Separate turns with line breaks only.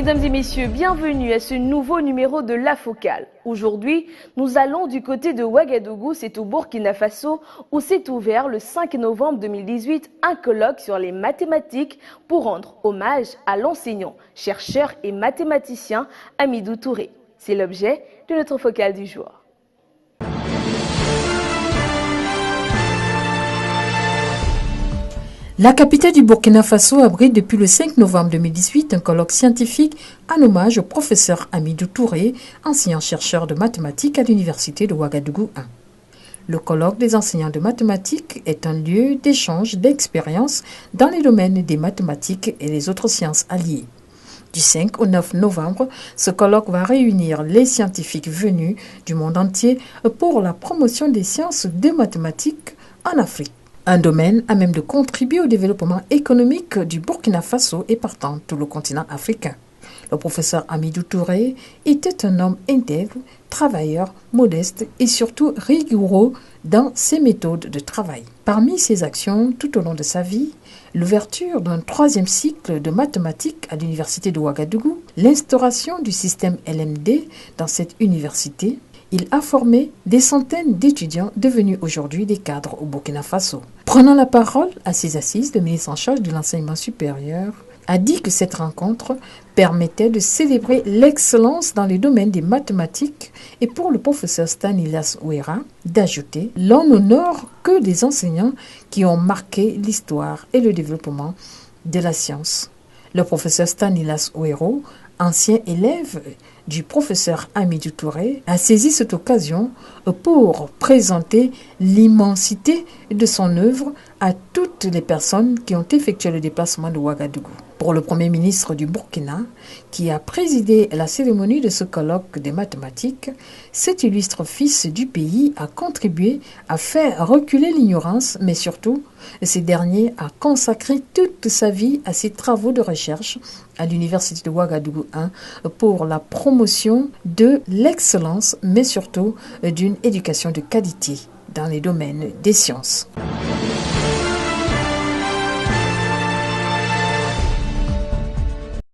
Mesdames et messieurs, bienvenue à ce nouveau numéro de La Focale. Aujourd'hui, nous allons du côté de Ouagadougou, c'est au Burkina Faso, où s'est ouvert le 5 novembre 2018 un colloque sur les mathématiques pour rendre hommage à l'enseignant, chercheur et mathématicien Hamidou Touré. C'est l'objet de notre Focale du jour.
La capitale du Burkina Faso abrite depuis le 5 novembre 2018 un colloque scientifique en hommage au professeur Hamidou Touré, enseignant-chercheur de mathématiques à l'université de Ouagadougou 1. Le colloque des enseignants de mathématiques est un lieu d'échange d'expériences dans les domaines des mathématiques et les autres sciences alliées. Du 5 au 9 novembre, ce colloque va réunir les scientifiques venus du monde entier pour la promotion des sciences des mathématiques en Afrique. Un domaine à même de contribuer au développement économique du Burkina Faso et partant tout le continent africain. Le professeur Hamidou Touré était un homme intègre, travailleur, modeste et surtout rigoureux dans ses méthodes de travail. Parmi ses actions tout au long de sa vie, l'ouverture d'un 3e cycle de mathématiques à l'université de Ouagadougou, l'instauration du système LMD dans cette université, il a formé des centaines d'étudiants devenus aujourd'hui des cadres au Burkina Faso. Prenant la parole à ses assises, le ministre en charge de l'enseignement supérieur a dit que cette rencontre permettait de célébrer l'excellence dans les domaines des mathématiques et pour le professeur Stanislas Ouera d'ajouter « l'on n'honore que des enseignants qui ont marqué l'histoire et le développement de la science ». Le professeur Stanislas Ouera, ancien élève du professeur Hamidou Touré, a saisi cette occasion pour présenter l'immensité de son œuvre à toutes les personnes qui ont effectué le déplacement de Ouagadougou. Pour le Premier ministre du Burkina, qui a présidé la cérémonie de ce colloque des mathématiques, cet illustre fils du pays a contribué à faire reculer l'ignorance, mais surtout, ce dernier a consacré toute sa vie à ses travaux de recherche à l'université de Ouagadougou 1 pour la promotion de l'excellence, mais surtout d'une éducation de qualité dans les domaines des sciences.